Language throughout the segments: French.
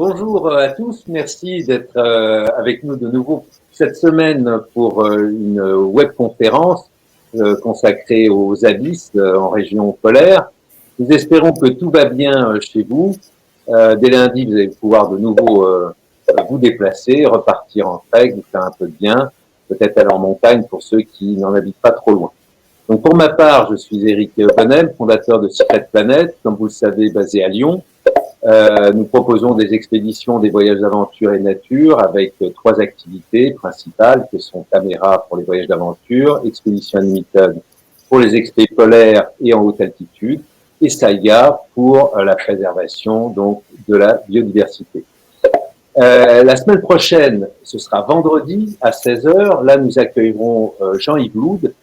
Bonjour à tous, merci d'être avec nous de nouveau cette semaine pour une webconférence consacrée aux abysses en région polaire. Nous espérons que tout va bien chez vous. Dès lundi, vous allez pouvoir de nouveau vous déplacer, repartir en trek, vous faire un peu de bien, peut-être aller en montagne pour ceux qui n'en habitent pas trop loin. Donc pour ma part, je suis Eric Bonel, fondateur de Secret Planet, comme vous le savez, basé à Lyon. Nous proposons des expéditions, des voyages d'aventure et nature avec trois activités principales que sont Caméra pour les voyages d'aventure, Expédition Unlimited pour les expés polaires et en haute altitude, et Saiga pour la préservation donc de la biodiversité. La semaine prochaine, ce sera vendredi à 16h. Là, nous accueillerons Jean-Yves Loud,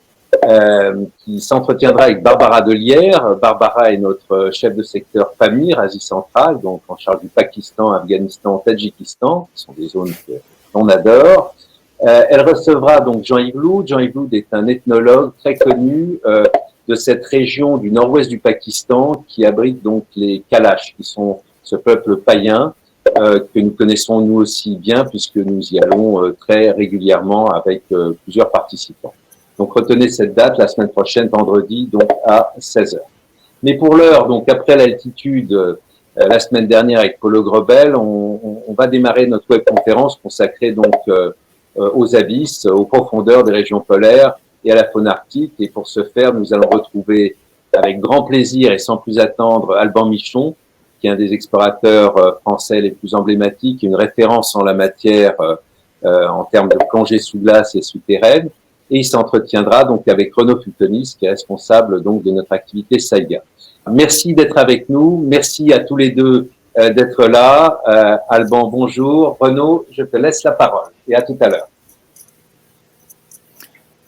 qui s'entretiendra avec Barbara Delière. Barbara est notre chef de secteur PAMIR, Asie centrale, donc en charge du Pakistan, Afghanistan, Tadjikistan, qui sont des zones qu'on adore. Elle recevra donc Jean-Yves Loud. Jean-Yves Loud est un ethnologue très connu de cette région du nord-ouest du Pakistan qui abrite donc les Kalash, qui sont ce peuple païen que nous connaissons nous aussi bien puisque nous y allons très régulièrement avec plusieurs participants. Donc retenez cette date, la semaine prochaine, vendredi, donc à 16h. Mais pour l'heure, donc après l'altitude, la semaine dernière avec Paulo Grebel, on va démarrer notre webconférence consacrée donc aux abysses, aux profondeurs des régions polaires et à la faune arctique. Et pour ce faire, nous allons retrouver avec grand plaisir et sans plus attendre Alban Michon, qui est un des explorateurs français les plus emblématiques, une référence en la matière en termes de plongée sous glace et souterraine. Et il s'entretiendra donc avec Renaud Fultonis, qui est responsable donc de notre activité Saiga. Merci d'être avec nous. Merci à tous les deux d'être là. Alban, bonjour. Renaud, je te laisse la parole. Et à tout à l'heure.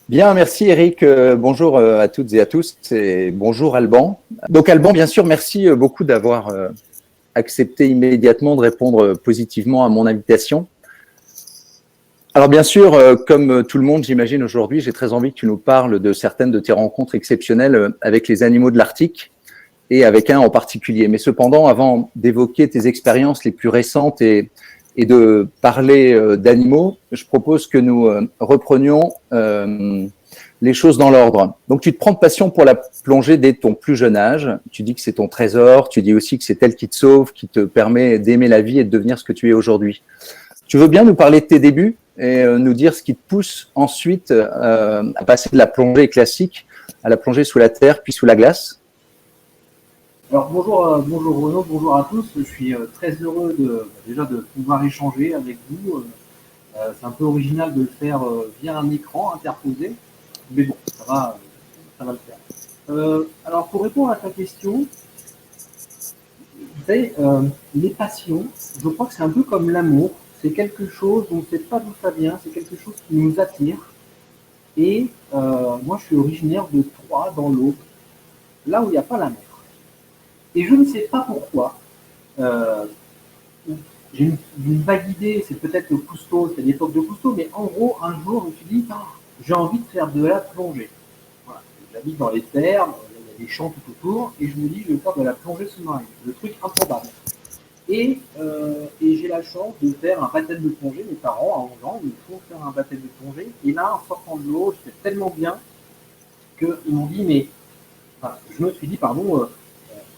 Bien, merci Eric. Bonjour à toutes et à tous. Et bonjour Alban. Donc Alban, bien sûr, merci beaucoup d'avoir accepté immédiatement de répondre positivement à mon invitation. Alors bien sûr, comme tout le monde, j'imagine aujourd'hui, j'ai très envie que tu nous parles de certaines de tes rencontres exceptionnelles avec les animaux de l'Arctique et avec un en particulier. Mais cependant, avant d'évoquer tes expériences les plus récentes et de parler d'animaux, je propose que nous reprenions les choses dans l'ordre. Donc tu te prends de passion pour la plongée dès ton plus jeune âge. Tu dis que c'est ton trésor, tu dis aussi que c'est elle qui te sauve, qui te permet d'aimer la vie et de devenir ce que tu es aujourd'hui. Tu veux bien nous parler de tes débuts et nous dire ce qui te pousse ensuite à passer de la plongée classique à la plongée sous la terre puis sous la glace? Alors bonjour Renaud, bonjour à tous. Je suis très heureux déjà de pouvoir échanger avec vous. C'est un peu original de le faire via un écran interposé, mais bon, ça va le faire. Alors pour répondre à ta question, vous savez, les passions, je crois que c'est un peu comme l'amour. C'est quelque chose, on ne sait pas d'où ça vient, c'est quelque chose qui nous attire. Et moi, je suis originaire de Troyes, dans l'Aube, là où il n'y a pas la mer. Et je ne sais pas pourquoi. J'ai une vague idée, c'est peut-être le Cousteau, c'est l'époque de Cousteau, mais en gros, un jour, je me suis dit, j'ai envie de faire de la plongée. Voilà. J'habite dans les terres, il y a des champs tout autour, et je me dis, je vais faire de la plongée sous-marine. Le truc improbable. Et j'ai la chance de faire un baptême de plongée. Mes parents, à 11 ans, ils font faire un baptême de plongée. Et là, en sortant de l'eau, j'étais tellement bien qu'ils m'ont dit, je me suis dit,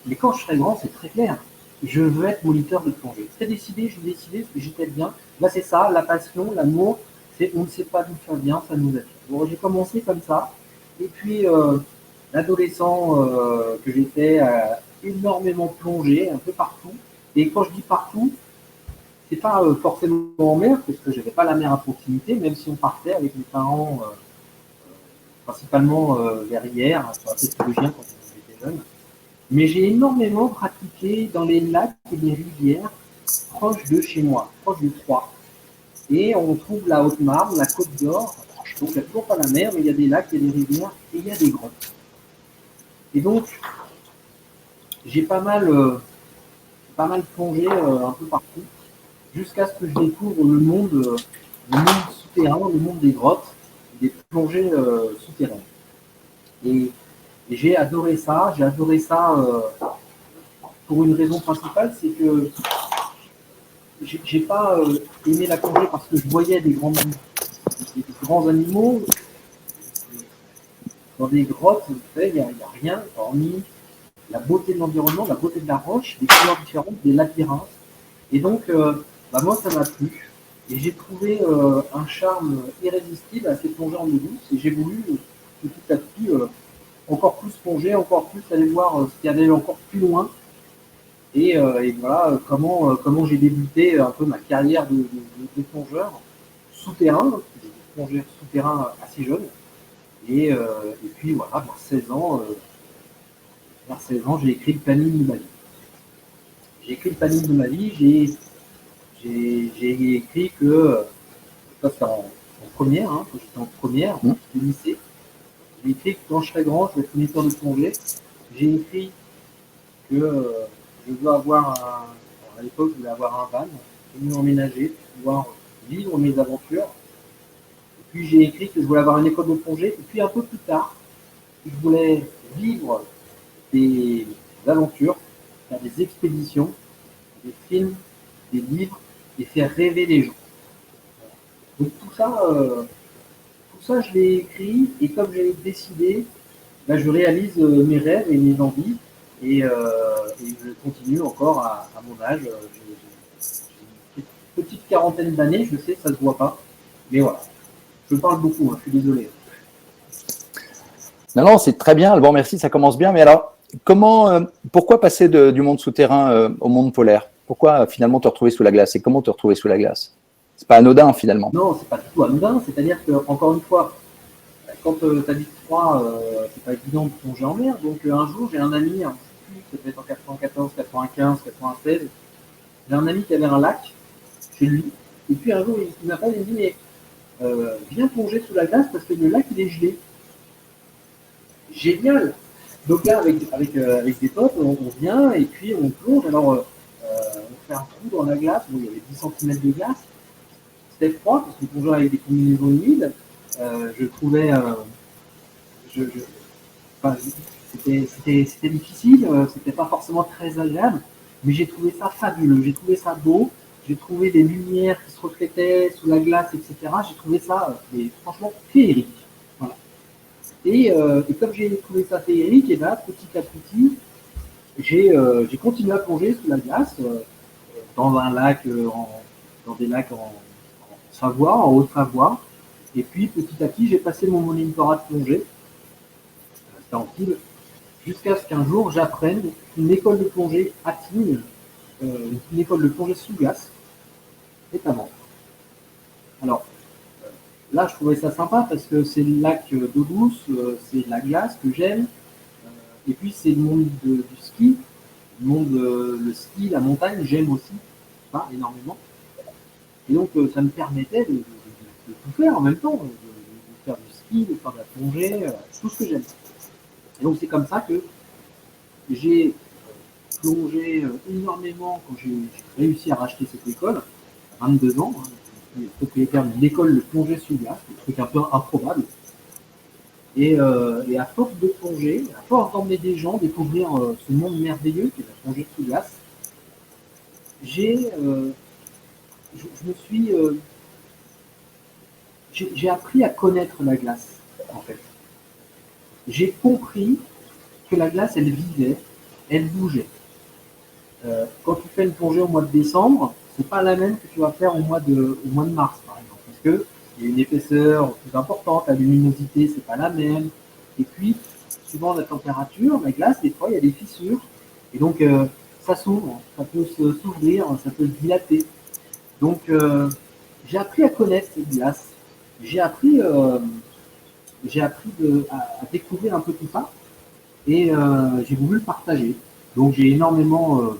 mais quand je serai grand, c'est très clair. Je veux être moniteur de plongée. C'est décidé, j'ai décidé, j'étais bien. Là, c'est ça, la passion, l'amour, c'est on ne sait pas d'où ça vient, ça nous attire. Bon, j'ai commencé comme ça. Et puis, l'adolescent que j'étais a énormément plongé, un peu partout. Et quand je dis partout, c'est pas forcément en mer, parce que j'avais pas la mer à proximité, même si on partait avec mes parents, principalement vers hier, sur la pétrologien quand on était jeune. Mais j'ai énormément pratiqué dans les lacs et les rivières proches de chez moi, proches de Troyes. Et on trouve la Haute-Marne, la Côte d'Or, donc il n'y a toujours pas la mer, mais il y a des lacs, il y a des rivières et il y a des grottes. Et donc, j'ai pas mal plongé un peu partout, jusqu'à ce que je découvre le monde souterrain, le monde des grottes, des plongées souterraines. Et j'ai adoré ça. Pour une raison principale, c'est que j'ai pas aimé la plongée parce que je voyais des grands animaux dans des grottes. Il n'y a rien hormis la beauté de l'environnement, la beauté de la roche, des couleurs différentes, des labyrinthes. Et donc, moi, ça m'a plu. Et j'ai trouvé un charme irrésistible à ces plongées en eau douce. Et j'ai voulu, petit à petit, encore plus plonger, encore plus aller voir ce qu'il y avait encore plus loin. Et voilà comment j'ai débuté un peu ma carrière de plongeur souterrain. J'ai plongé souterrain assez jeune. Et puis voilà, vers 16 ans, j'ai écrit le planning de ma vie. J'ai écrit le planning de ma vie, j'ai écrit que, ça c'est en première, hein, quand j'étais en première, du lycée, j'ai écrit que quand je serai grand, je vais être moniteur de plongée. J'ai écrit que je veux avoir à l'époque, je voulais avoir un van, mieux emménager, pouvoir vivre mes aventures. Et puis j'ai écrit que je voulais avoir une école de plongée. Et puis un peu plus tard, je voulais vivre des aventures, faire des expéditions, des films, des livres et faire rêver les gens. Donc tout ça je l'ai écrit et comme j'ai décidé, je réalise mes rêves et mes envies et je continue encore à mon âge. J'ai une petite quarantaine d'années, je sais, ça ne se voit pas, mais voilà. Je parle beaucoup, hein, je suis désolé. Non, c'est très bien, Alban, merci, ça commence bien. Mais alors, pourquoi passer du monde souterrain au monde polaire? Pourquoi finalement te retrouver sous la glace? Et comment te retrouver sous la glace? C'est pas anodin finalement. Non, c'est pas du tout anodin. C'est-à-dire que, encore une fois, quand tu habites froid, c'est pas évident de plonger en mer. Donc un jour, j'ai un ami, hein, ça devait être en 94, 95, 96, j'ai un ami qui avait un lac chez lui. Et puis un jour, il m'appelle et il me dit mais viens plonger sous la glace parce que le lac il est gelé. Génial. Donc là, avec des potes, on vient et puis on plonge. Alors, on fait un trou dans la glace. Bon, il y avait 10 centimètres de glace. C'était froid parce qu'on plongeait avec des combinaisons humides. Je trouvais. Enfin, c'était difficile, c'était pas forcément très agréable, mais j'ai trouvé ça fabuleux. J'ai trouvé ça beau. J'ai trouvé des lumières qui se reflétaient sous la glace, etc. J'ai trouvé ça, franchement, féerique. Voilà. Et comme j'ai trouvé ça féerique, et ben, petit à petit, j'ai continué à plonger sous la glace, dans un lac, dans des lacs en Savoie, en Haute-Savoie. Et puis petit à petit, j'ai passé mon monitorat de plongée, c'était en fil, jusqu'à ce qu'un jour j'apprenne une école de plongée à Tignes, une école de plongée sous glace, notamment. Alors, là, je trouvais ça sympa parce que c'est le lac d'eau douce, c'est de la glace que j'aime. Et puis, c'est le monde du ski. Le monde, le ski, la montagne, j'aime aussi, pas énormément. Et donc, ça me permettait de tout faire en même temps, de faire du ski, de faire de la plongée, tout ce que j'aime. Et donc, c'est comme ça que j'ai plongé énormément quand j'ai réussi à racheter cette école, à 22 ans. Hein, propriétaire d'une école de plongée sous glace, un truc un peu improbable. Et à force de plonger, à force d'emmener des gens découvrir ce monde merveilleux qui est la plongée sous glace, j'ai appris à connaître la glace, en fait. J'ai compris que la glace, elle vivait, elle bougeait. Quand tu fais une plongée au mois de décembre, c'est pas la même que tu vas faire au mois de mars, par exemple, parce que il y a une épaisseur plus importante, la luminosité, c'est pas la même. Et puis, suivant la température, la glace, des fois, il y a des fissures, et donc ça s'ouvre, ça peut s'ouvrir, ça peut se dilater. Donc, j'ai appris à connaître cette glace. J'ai appris, à découvrir un peu tout ça, et j'ai voulu le partager. Donc, j'ai énormément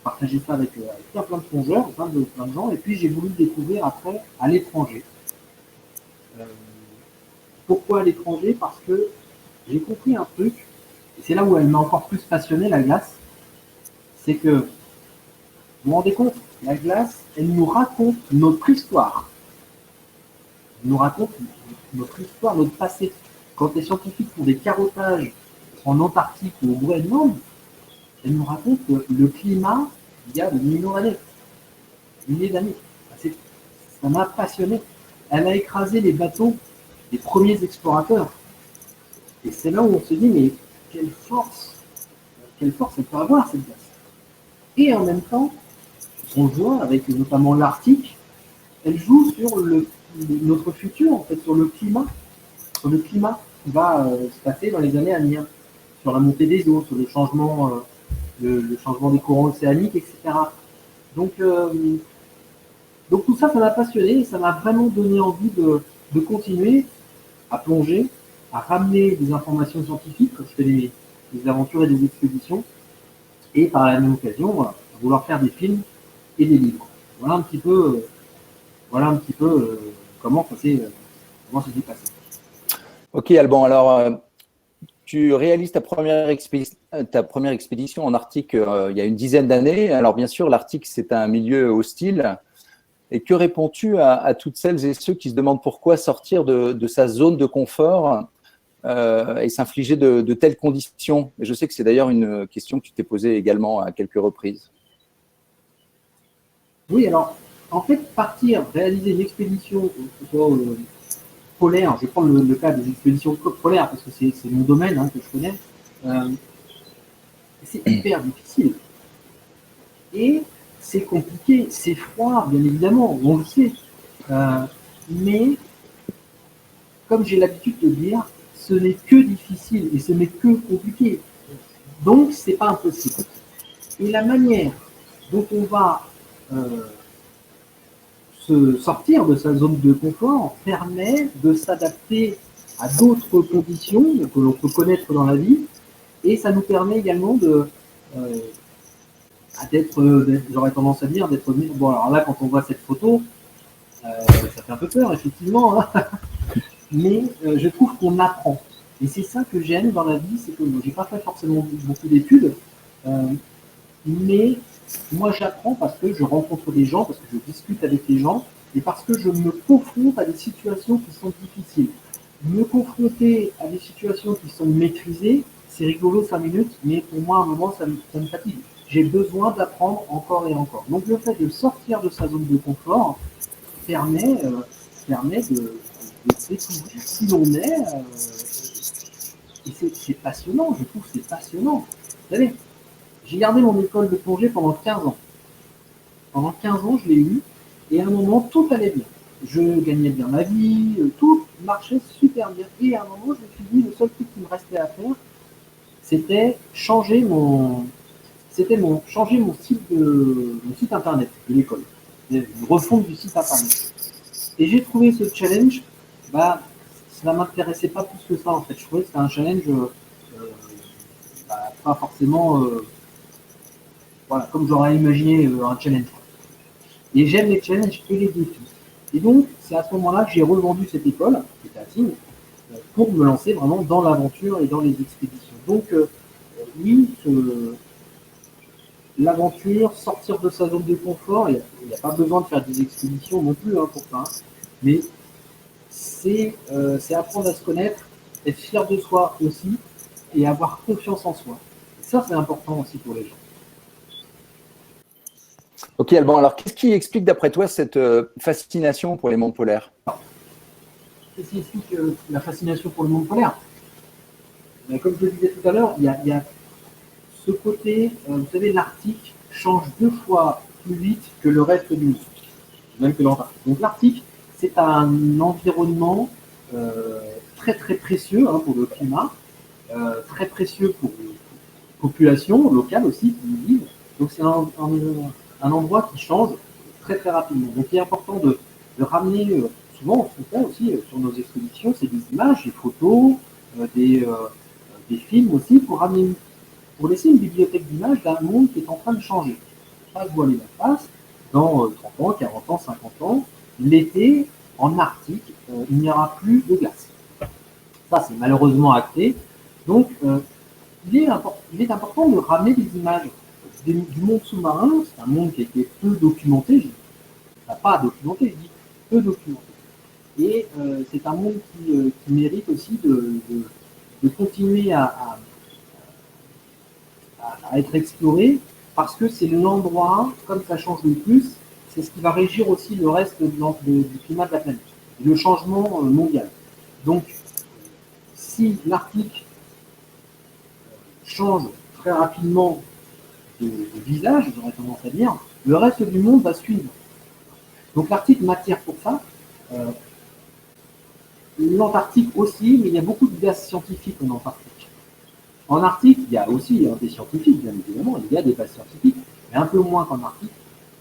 partagé ça avec plein de plongeurs, plein de gens, et puis j'ai voulu le découvrir après à l'étranger. Pourquoi à l'étranger? Parce que j'ai compris un truc, et c'est là où elle m'a encore plus passionné, la glace, c'est que, vous vous rendez compte, la glace, elle nous raconte notre histoire. Elle nous raconte notre histoire, notre passé. Quand les scientifiques font des carottages en Antarctique ou au Groenland, elle nous raconte le climat il y a de millions d'années. milliers d'années. Ça m'a passionné. Elle a écrasé les bateaux des premiers explorateurs. Et c'est là où on se dit, mais quelle force elle peut avoir, cette glace. Et en même temps, on le voit avec notamment l'Arctique, elle joue sur notre futur, en fait, sur le climat qui va se passer dans les années à venir, sur la montée des eaux, sur le changement des courants océaniques, etc. Donc tout ça, ça m'a passionné, et ça m'a vraiment donné envie de continuer à plonger, à ramener des informations scientifiques quand je fais des aventures et des expéditions, et par la même occasion, à vouloir faire des films et des livres. Voilà un petit peu, comment ça s'est passé. Ok, Alban, alors tu réalises ta première expédition en Arctique il y a une dizaine d'années. Alors bien sûr, l'Arctique, c'est un milieu hostile. Et que réponds-tu à toutes celles et ceux qui se demandent pourquoi sortir de sa zone de confort et s'infliger de telles conditions? Et je sais que c'est d'ailleurs une question que tu t'es posée également à quelques reprises. Oui, alors, en fait, réaliser une expédition, que ce soit polaire, je vais prendre le cas des expéditions polaires, parce que c'est mon domaine que je connais, c'est hyper difficile. Et c'est compliqué, c'est froid, bien évidemment, on le sait. Mais, comme j'ai l'habitude de dire, ce n'est que difficile et ce n'est que compliqué. Donc, c'est pas impossible. Et la manière dont on va se sortir de sa zone de confort permet de s'adapter à d'autres conditions que l'on peut connaître dans la vie, et ça nous permet également j'aurais tendance à dire, d'être mis. Bon, alors là, quand on voit cette photo, ça fait un peu peur, effectivement, hein. Mais je trouve qu'on apprend. Et c'est ça que j'aime dans la vie, c'est que j'ai pas fait forcément beaucoup d'études, mais moi j'apprends parce que je rencontre des gens, parce que je discute avec les gens, et parce que je me confronte à des situations qui sont difficiles. Me confronter à des situations qui sont maîtrisées, c'est rigolo 5 minutes, mais pour moi à un moment ça me fatigue. J'ai besoin d'apprendre encore et encore. Donc le fait de sortir de sa zone de confort permet de découvrir qui l'on est. Et c'est passionnant, je trouve que c'est passionnant. Vous savez, j'ai gardé mon école de plongée pendant 15 ans. Pendant 15 ans, je l'ai eu, et à un moment, tout allait bien. Je gagnais bien ma vie, tout marchait super bien. Et à un moment, je me suis dit, le seul truc qui me restait à faire, c'était changer mon site internet de l'école, une refonte du site internet. Et j'ai trouvé ce challenge, bah, ça ne m'intéressait pas plus que ça en fait. Je trouvais que c'était un challenge pas forcément voilà, comme j'aurais imaginé un challenge. Et j'aime les challenges et les défis. Et donc, c'est à ce moment-là que j'ai revendu cette école, qui était à Signes, pour me lancer vraiment dans l'aventure et dans les expéditions. Donc, oui, l'aventure, sortir de sa zone de confort, il n'y a pas besoin de faire des expéditions non plus pour ça, hein, mais c'est apprendre à se connaître, être fier de soi aussi, et avoir confiance en soi. Et ça, c'est important aussi pour les gens. Ok, Alban, alors qu'est-ce qui explique d'après toi cette fascination pour les mondes polaires? Qu'est-ce qui explique la fascination pour le monde polaire? Comme je le disais tout à l'heure, il y a ce côté, vous savez, l'Arctique change 2 fois plus vite que le reste du monde, même que l'Antarctique. Donc l'Arctique, c'est un environnement très très précieux pour le climat, très précieux pour les populations locales aussi qui y vivent. Donc c'est un endroit qui change très très rapidement. Donc il est important de ramener, souvent on fait aussi sur nos expéditions, c'est des images, des photos, des films aussi, pour laisser une bibliothèque d'images d'un monde qui est en train de changer. Pas se voiler la face, dans 30 ans, 40 ans, 50 ans, l'été, en Arctique, il n'y aura plus de glace. Ça, c'est malheureusement acté. Donc, il est important de ramener des images du monde sous-marin. C'est un monde qui a été peu documenté, pas documenté, je dis peu documenté. Et c'est un monde qui mérite aussi de continuer à être exploré, parce que c'est l'endroit, comme ça change le plus, c'est ce qui va régir aussi le reste du climat de la planète, le changement mondial. Donc, si l'Arctique change très rapidement de visage, j'aurais tendance à dire, le reste du monde va suivre. Donc l'Arctique m'attire pour ça. L'Antarctique aussi, mais il y a beaucoup de bases scientifiques en Antarctique. En Arctique, il y a aussi des scientifiques, bien évidemment, il y a des bases scientifiques, mais un peu moins qu'en Arctique,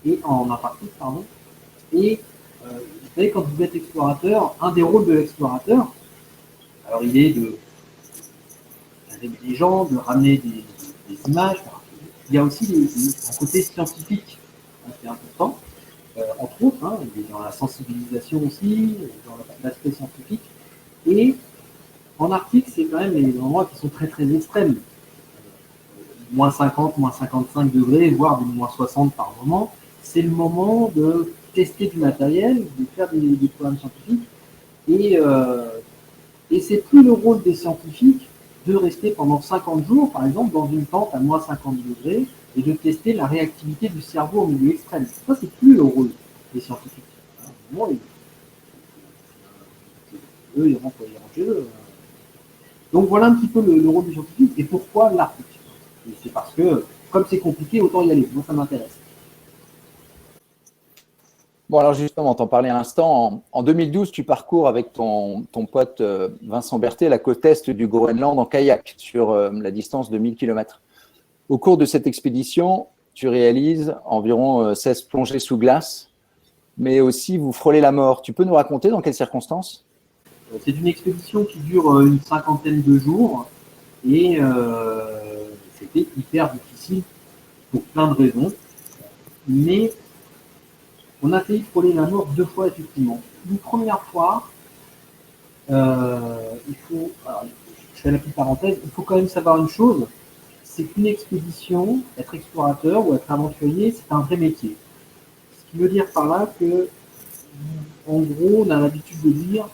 et en Antarctique, pardon. Et vous savez, quand vous êtes explorateur, un des rôles de l'explorateur, alors il est d'aider les gens, de ramener des images, il y a aussi un côté scientifique qui est important, entre autres, hein, il est dans la sensibilisation aussi, dans l'aspect scientifique. Et en Arctique, c'est quand même des endroits qui sont très très extrêmes. Moins 50, moins 55 degrés, voire du moins 60 par moment. C'est le moment de tester du matériel, de faire des programmes scientifiques. Et c'est plus le rôle des scientifiques de rester pendant 50 jours, par exemple, dans une tente à moins 50 degrés et de tester la réactivité du cerveau au milieu extrême. Ça, c'est plus le rôle des scientifiques. Moi, eux, ils rentrent chez eux. Donc voilà un petit peu le rôle du scientifique et pourquoi l'Arctique. Et c'est parce que, comme c'est compliqué, autant y aller. Moi, ça m'intéresse. Bon, alors justement, t'en parlais à l'instant. En 2012, tu parcours avec ton pote Vincent Berthet la côte est du Groenland en kayak sur la distance de 1000 km. Au cours de cette expédition, tu réalises environ 16 plongées sous glace, mais aussi vous frôlez la mort. Tu peux nous raconter dans quelles circonstances? C'est une expédition qui dure une cinquantaine de jours et c'était hyper difficile pour plein de raisons. Mais on a failli frôler la mort 2 fois, effectivement. Une première fois, alors, je fais la petite parenthèse, il faut quand même savoir une chose, c'est qu'une expédition, être explorateur ou être aventurier, c'est un vrai métier. Ce qui veut dire par là que, en gros, on a l'habitude de dire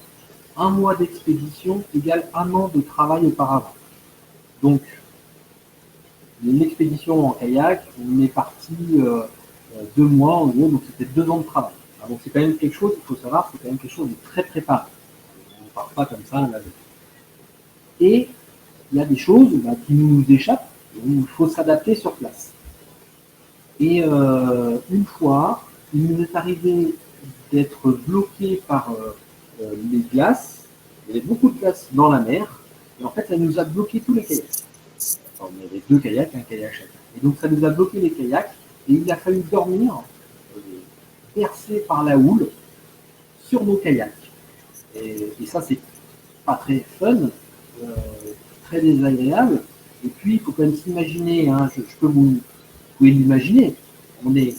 1 mois d'expédition égale 1 an de travail auparavant. Donc, l'expédition en kayak, on est parti 2 mois en gros, donc c'était 2 ans de travail. Alors, donc c'est quand même quelque chose, il faut savoir, c'est quand même quelque chose de très préparé. On ne part pas comme ça là. Et il y a des choses qui nous échappent, où il faut s'adapter sur place. Et une fois, il nous est arrivé d'être bloqué par les glaces. Il y avait beaucoup de glace dans la mer, et en fait, ça nous a bloqué tous les kayaks. Enfin, on avait 2 kayaks, un kayak chacun. Et donc, ça nous a bloqué les kayaks, et il a fallu dormir, percé par la houle, sur nos kayaks. Et ça, c'est pas très fun, très désagréable. Et puis, il faut quand même s'imaginer, hein, je peux vous pouvez l'imaginer, on est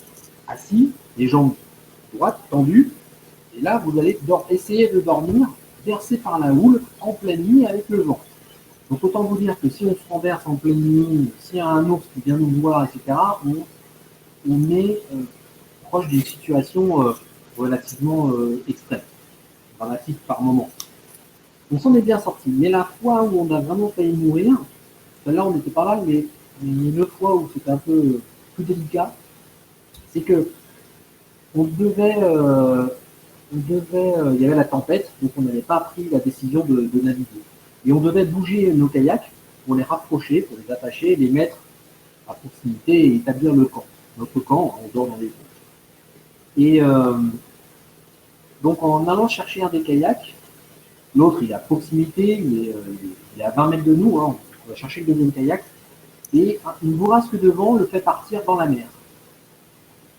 assis, les jambes droites, tendues, et là, vous allez essayer de dormir, bercé par la houle, en pleine nuit avec le vent. Donc, autant vous dire que si on se renverse en pleine nuit, s'il y a un ours qui vient nous voir, etc., on est proche d'une situation relativement extrême, dramatique par moment. On s'en est bien sorti. Mais la fois où on a vraiment failli mourir, celle-là, on n'était pas mal, mais une autre fois où c'était un peu plus délicat, c'est que il y avait la tempête, donc on n'avait pas pris la décision de naviguer. Et on devait bouger nos kayaks pour les rapprocher, pour les attacher, les mettre à proximité et établir le camp. Notre camp, on dort dans les eaux. Et donc en allant chercher un des kayaks, l'autre il est à proximité, il est à 20 mètres de nous, hein, on va chercher le deuxième kayak, et une bourrasque de vent le fait partir dans la mer.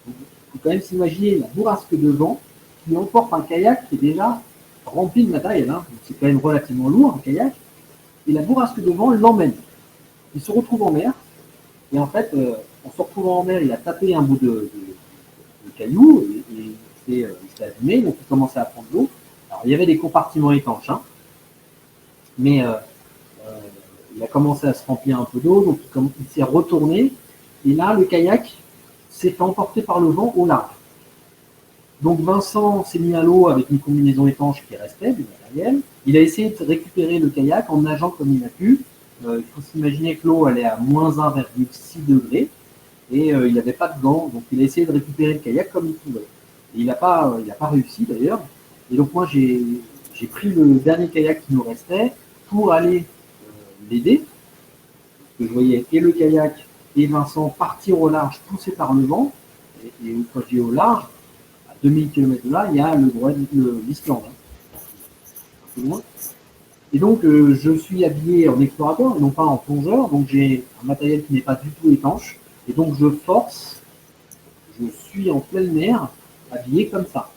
Il faut quand même s'imaginer la bourrasque de vent qui emporte un kayak qui est déjà rempli de matériel, hein. C'est quand même relativement lourd un kayak, et la bourrasque de vent l'emmène. Il se retrouve en mer, et en fait, en se retrouvant en mer, il a tapé un bout de cailloux, et il s'est abîmé, donc il commençait à prendre l'eau. Alors il y avait des compartiments étanches, hein, mais il a commencé à se remplir un peu d'eau, donc il s'est retourné, et là, le kayak s'est fait emporter par le vent au large. Donc Vincent s'est mis à l'eau avec une combinaison étanche qui restait, du matériel. Il a essayé de récupérer le kayak en nageant comme il a pu. Il faut s'imaginer que l'eau elle est à moins 1,6 degré. et il n'avait pas de gants, donc il a essayé de récupérer le kayak comme il pouvait. Et il n'a pas réussi d'ailleurs. Et donc moi j'ai pris le dernier kayak qui nous restait pour aller l'aider. Parce que je voyais et le kayak et Vincent partir au large, poussé par le vent. Et une fois que j'ai au large, à 2000 km de là, il y a l'Islande. Un peu loin. Et donc, je suis habillé en explorateur, et non pas en plongeur. Donc, j'ai un matériel qui n'est pas du tout étanche. Et donc, je suis en plein air, habillé comme ça.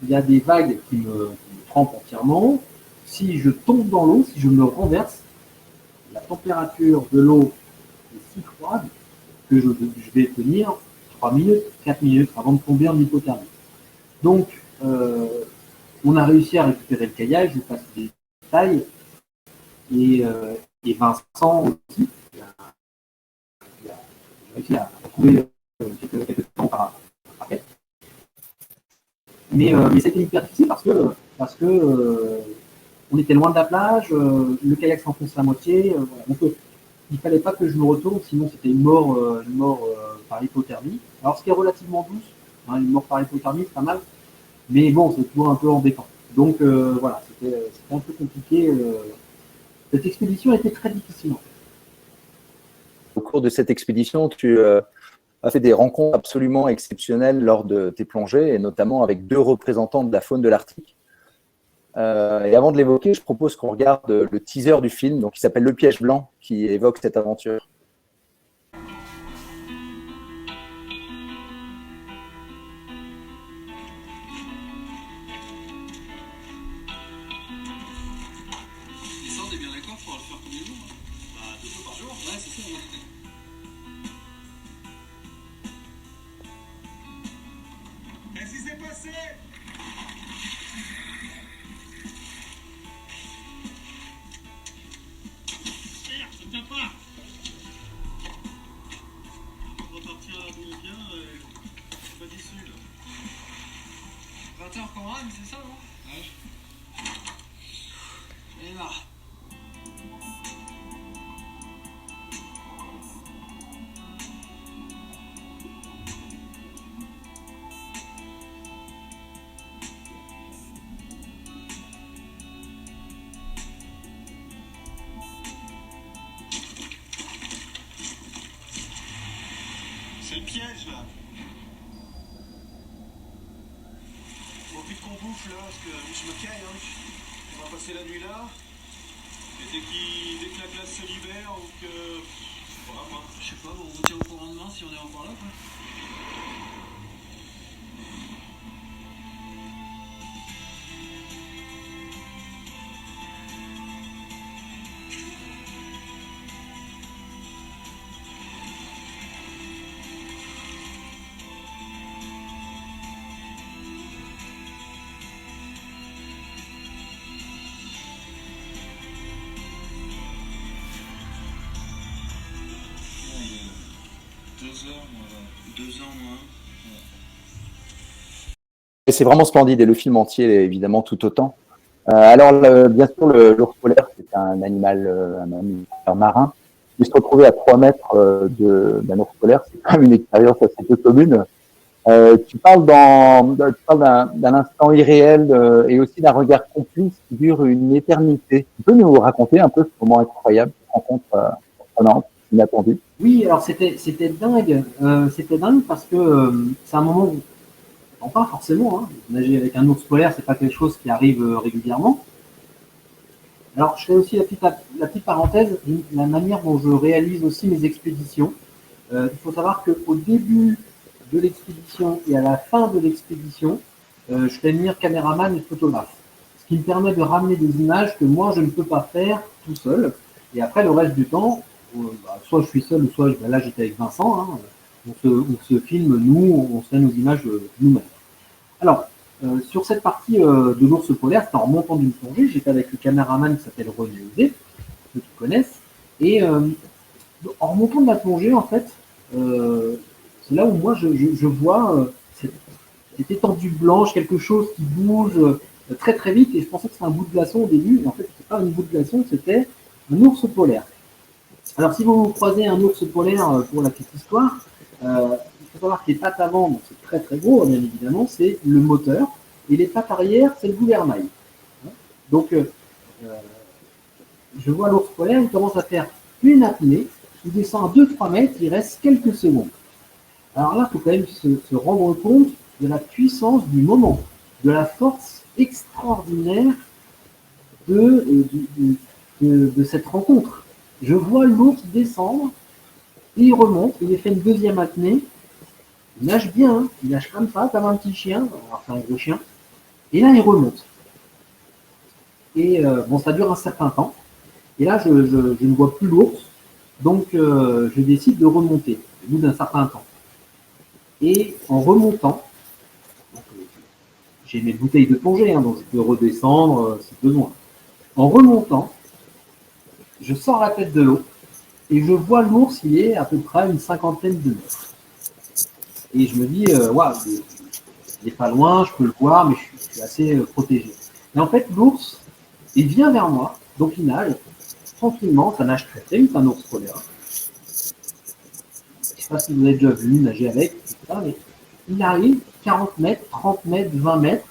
Il y a des vagues qui me trempent entièrement. Si je tombe dans l'eau, si je me renverse, la température de l'eau est si froide que je vais tenir 3 minutes, 4 minutes avant de tomber en hypothermie. Donc, on a réussi à récupérer le kayak, je vous passe des détails, et Vincent aussi, il a réussi à trouver quelques temps après. Mais c'était hyper difficile parce que on était loin de la plage, le kayak s'enfonçait à moitié, voilà. Donc il ne fallait pas que je me retourne, sinon c'était une mort par hypothermie. Alors ce qui est relativement douce, hein, une mort par hypothermie, c'est pas mal, mais bon, c'est toujours un peu embêtant. Donc voilà, c'était un peu compliqué. Cette expédition a été très difficile. Au cours de cette expédition, tu as fait des rencontres absolument exceptionnelles lors de tes plongées, et notamment avec 2 représentants de la faune de l'Arctique. Et avant de l'évoquer, je propose qu'on regarde le teaser du film, donc, qui s'appelle Le Piège Blanc, qui évoque cette aventure. On est bien d'accord pour le faire tous les jours, hein. Bah, 2 fois par jour. Ouais, c'est ça. Ouais. Qu'est-ce qui s'est passé? Merde, ça tient pas. On va repartir à d'où on vient, pas d'issue là. 20h qu'on rame, c'est ça, non? Ouais. Et là. C'est le piège là. Faut vite qu'on bouffe là, parce que je me caille, hein. On va passer la nuit là. Et dès que la glace se libère ou que. Voilà, moi. Je sais pas, on vous tient au courant demain si on est encore là, quoi. Moins. Et c'est vraiment splendide, et le film entier est évidemment tout autant. Alors, bien sûr, l'ours polaire, c'est un mammifère marin. Mais se retrouver à 3 mètres d'un ours polaire, c'est quand même une expérience assez peu commune. Tu parles d'un instant irréel et aussi d'un regard complice qui dure une éternité. Tu peux nous raconter un peu ce moment incroyable, cette rencontre surprenante, inattendue? Oui, alors c'était dingue. C'était dingue parce que c'est un moment où on pas forcément. Hein. Nager avec un ours polaire, c'est pas quelque chose qui arrive régulièrement. Alors, je fais aussi la petite parenthèse, la manière dont je réalise aussi mes expéditions. Il faut savoir qu'au début de l'expédition et à la fin de l'expédition, je fais venir caméraman et photographe. Ce qui me permet de ramener des images que moi, je ne peux pas faire tout seul. Et après, le reste du temps, soit je suis seul, soit là, j'étais avec Vincent. Hein, on se filme, nous, on se fait nos images nous-mêmes. Alors, sur cette partie de l'ours polaire, c'était en remontant d'une plongée, j'étais avec le caméraman qui s'appelle René Ouzé, ceux qui connaissent, et en remontant de la plongée, en fait, c'est là où moi je vois cette étendue blanche, quelque chose qui bouge très très vite, et je pensais que c'était un bout de glaçon au début, et en fait, c'était pas un bout de glaçon, c'était un ours polaire. Alors, si vous croisez un ours polaire, pour la petite histoire, il faut savoir que les pattes avant, donc c'est très très gros, bien évidemment, c'est le moteur, et les pattes arrière, c'est le gouvernail. Donc, je vois l'ours polaire, il commence à faire une apnée, il descend à 2-3 mètres, il reste quelques secondes. Alors là, il faut quand même se rendre compte de la puissance du moment, de la force extraordinaire de cette rencontre. Je vois l'ours descendre, et il remonte, il fait une deuxième apnée, il nage bien, hein, il nage comme ça, comme un petit chien, alors c'est un gros chien, et là il remonte. Et bon, ça dure un certain temps, et là je ne vois plus l'ours, donc je décide de remonter, au bout d'un certain temps. Et en remontant, j'ai mes bouteilles de plongée, hein, donc je peux redescendre si besoin. En remontant, je sors la tête de l'eau, et je vois l'ours, il est à peu près à une cinquantaine de mètres. Et je me dis, waouh, il n'est pas loin, je peux le voir, mais je suis assez protégé. Mais en fait, l'ours, il vient vers moi, donc il nage tranquillement, ça nage très très vite, un ours polaire. Je ne sais pas si vous avez déjà vu nager avec, etc., mais il arrive 40 mètres, 30 mètres, 20 mètres.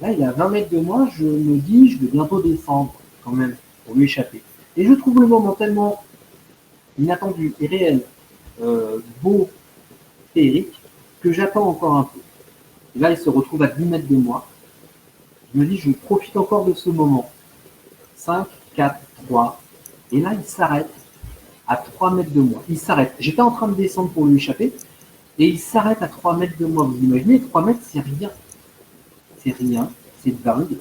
Là, il est à 20 mètres de moi, je me dis, je vais bientôt descendre quand même pour lui échapper. Et je trouve le moment tellement inattendu et réel, beau, féerique, que j'attends encore un peu. Et là, il se retrouve à 10 mètres de moi. Je me dis, je profite encore de ce moment. 5, 4, 3. Et là, il s'arrête à 3 mètres de moi. Il s'arrête. J'étais en train de descendre pour lui échapper. Et il s'arrête à 3 mètres de moi. Vous imaginez, 3 mètres, c'est rien. C'est rien. C'est dingue.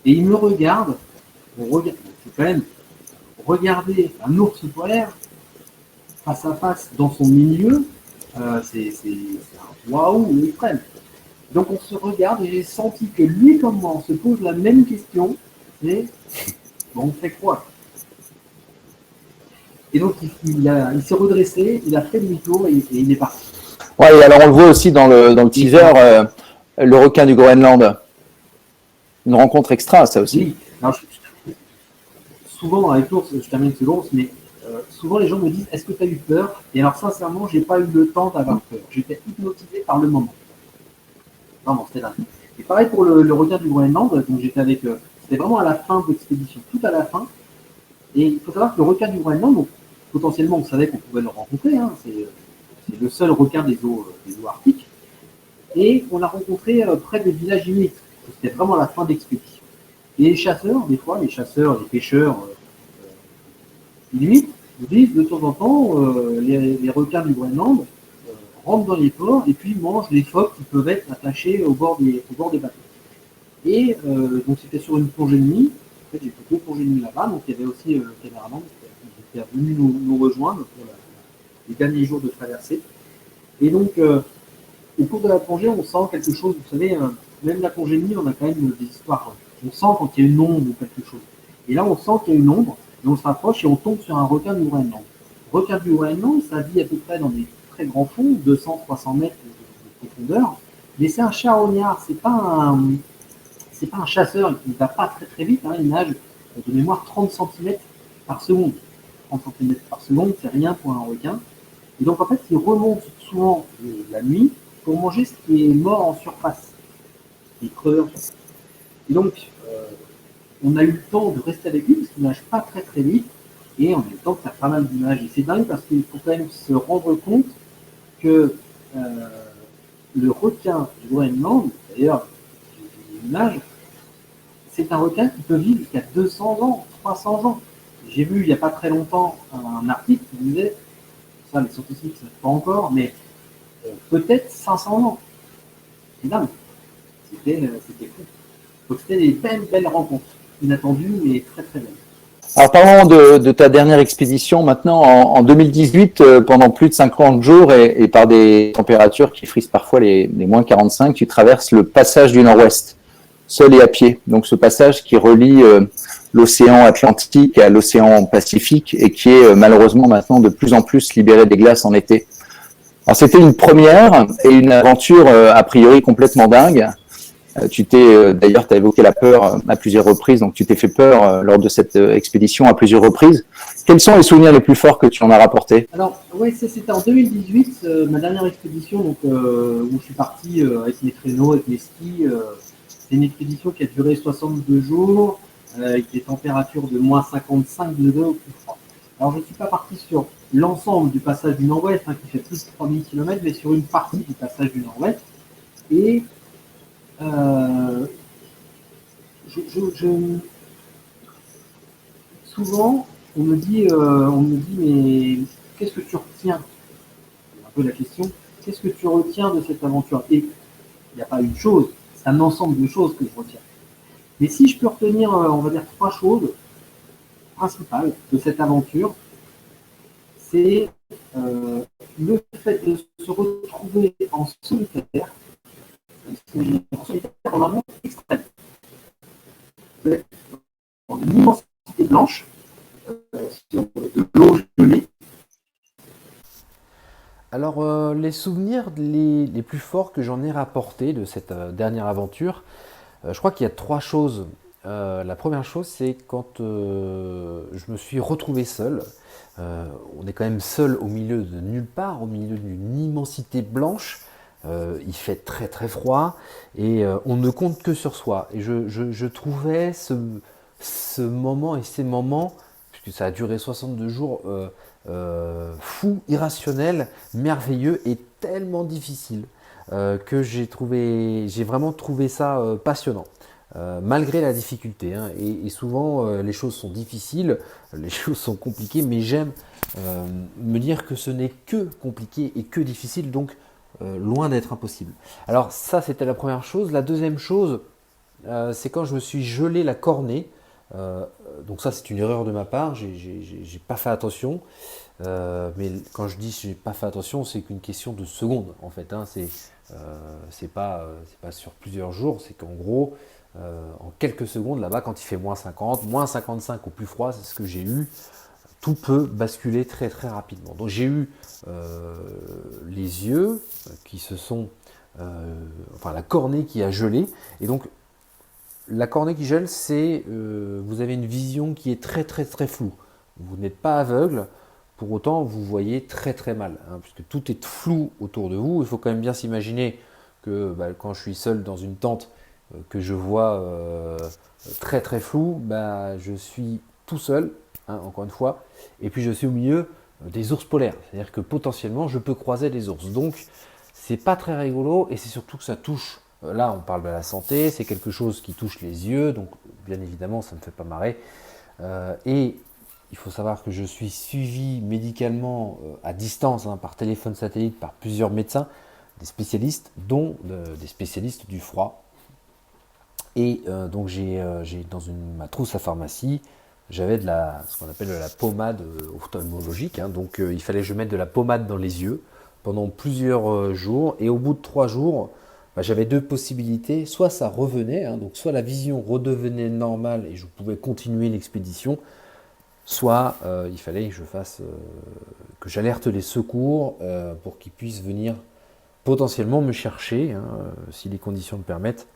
Et il me regarde. C'est quand même regarder un ours polaire face à face dans son milieu. C'est un waouh extrême. Donc on se regarde et j'ai senti que lui comme moi, on se pose la même question, c'est bon, on fait quoi? Et donc il s'est redressé, il a fait demi-tour et il est parti. Ouais, et alors on le voit aussi dans le teaser, le requin du Groenland. Une rencontre extra, ça aussi. Oui. Alors, souvent avec l'ours, je termine sur l'ours, mais souvent les gens me disent, est-ce que tu as eu peur? Et alors sincèrement, j'ai pas eu le temps d'avoir peur. J'étais hypnotisé par le moment. Vraiment, c'était dingue. Et pareil pour le requin du Groenland, donc j'étais avec, c'était vraiment à la fin de l'expédition, tout à la fin. Et il faut savoir que le requin du Groenland, donc, potentiellement, on savait qu'on pouvait le rencontrer, hein, c'est le seul requin des eaux arctiques. Et on l'a rencontré près des villages inuits. C'était vraiment la fin d'expédition. Et les chasseurs, des fois, les pêcheurs inuits, nous disent de temps en temps, les requins du Groenland rentrent dans les ports et puis mangent les phoques qui peuvent être attachés au bord des bateaux. Et donc c'était sur une plongée de nuit. En fait, j'ai fait 2 plongées de nuit là-bas, donc il y avait aussi le caméraman qui est venu nous rejoindre pour les derniers jours de traversée. Et donc, au cours de la plongée, on sent quelque chose, vous savez, même la plongée de nuit, on a quand même des histoires. On sent quand il y a une ombre ou quelque chose. Et là, on sent qu'il y a une ombre, et on se rapproche et on tombe sur un requin du Groenland. Le requin du Groenland, ça vit à peu près dans des très grands fonds, 200-300 mètres de profondeur, mais c'est un charognard, c'est pas un chasseur, il ne va pas très très vite, hein, il nage de mémoire 30 cm par seconde. 30 cm par seconde, c'est rien pour un requin. Et donc en fait, il remonte souvent la nuit pour manger ce qui est mort en surface, les creveurs. Et donc, on a eu le temps de rester avec lui parce qu'il ne nage pas très très vite et on a eu le temps de faire pas mal d'images. Et c'est dingue parce qu'il faut quand même se rendre compte que le requin du Groenland, d'ailleurs, l'image, c'est un requin qui peut vivre jusqu'à 200 ans, 300 ans. J'ai vu il n'y a pas très longtemps un article qui disait, ça les scientifiques ne savent pas encore, mais peut-être 500 ans. C'est dingue. C'était fou. Donc c'était des belles rencontres, inattendues mais très très belles. Alors parlons de ta dernière expédition maintenant. En 2018, pendant plus de 50 jours et par des températures qui frisent parfois les moins 45, tu traverses le passage du Nord-Ouest, seul et à pied. Donc ce passage qui relie l'océan Atlantique à l'océan Pacifique et qui est malheureusement maintenant de plus en plus libéré des glaces en été. Alors c'était une première et une aventure a priori complètement dingue. D'ailleurs, tu as évoqué la peur à plusieurs reprises, donc tu t'es fait peur lors de cette expédition à plusieurs reprises. Quels sont les souvenirs les plus forts que tu en as rapportés? Alors, ouais, c'était en 2018, ma dernière expédition, donc, où je suis parti avec mes traîneaux, avec mes skis. C'est une expédition qui a duré 62 jours, avec des températures de moins 55 degrés au plus froid. Alors, je ne suis pas parti sur l'ensemble du passage du Nord-Ouest, hein, qui fait plus de 3000 km, mais sur une partie du passage du Nord-Ouest. Et euh, souvent, on me dit, mais qu'est-ce que tu retiens? C'est un peu la question. Qu'est-ce que tu retiens de cette aventure? Et il n'y a pas une chose, c'est un ensemble de choses que je retiens. Mais si je peux retenir, on va dire, trois choses principales de cette aventure, c'est le fait de se retrouver en solitaire, dans un monde extrême. Dans une immensité blanche, sur de l'eau gelée. Alors, les souvenirs les plus forts que j'en ai rapportés de cette dernière aventure, je crois qu'il y a trois choses. La première chose, c'est quand je me suis retrouvé seul. On est quand même seul au milieu de nulle part, au milieu d'une immensité blanche. Il fait très très froid et on ne compte que sur soi. Et je trouvais ce moment et ces moments, puisque ça a duré 62 jours, fou, irrationnel, merveilleux et tellement difficile que j'ai vraiment trouvé ça passionnant. Malgré la difficulté, hein. Et souvent les choses sont difficiles, les choses sont compliquées, mais j'aime me dire que ce n'est que compliqué et que difficile, donc loin d'être impossible. Alors ça, c'était la première chose. La deuxième chose, c'est quand je me suis gelé la cornée. Donc ça, c'est une erreur de ma part, j'ai pas fait attention. Mais quand je dis j'ai pas fait attention, c'est qu'une question de secondes en fait, hein. C'est pas sur plusieurs jours, c'est qu'en gros, en quelques secondes là-bas, quand il fait moins 50, moins 55 au plus froid, c'est ce que j'ai eu, tout peut basculer très très rapidement. Donc j'ai eu les yeux qui se sont, enfin la cornée qui a gelé, et donc la cornée qui gèle, c'est vous avez une vision qui est très très très floue. Vous n'êtes pas aveugle, pour autant vous voyez très très mal, hein, puisque tout est flou autour de vous. Il faut quand même bien s'imaginer que quand je suis seul dans une tente, que je vois très très flou, je suis tout seul, hein, encore une fois, et puis je suis au milieu des ours polaires. C'est-à-dire que potentiellement je peux croiser des ours. Donc c'est pas très rigolo, et c'est surtout que ça touche. Là, on parle de la santé, c'est quelque chose qui touche les yeux, donc bien évidemment, ça ne me fait pas marrer. Et il faut savoir que je suis suivi médicalement à distance, hein, par téléphone satellite, par plusieurs médecins, des spécialistes, dont des spécialistes du froid. Et donc j'ai dans ma trousse à pharmacie, j'avais ce qu'on appelle de la pommade ophtalmologique, hein, donc il fallait que je mette de la pommade dans les yeux pendant plusieurs jours, et au bout de 3 jours, j'avais deux possibilités, soit ça revenait, hein, donc soit la vision redevenait normale et je pouvais continuer l'expédition, soit il fallait que que j'alerte les secours pour qu'ils puissent venir potentiellement me chercher, hein, si les conditions le permettent.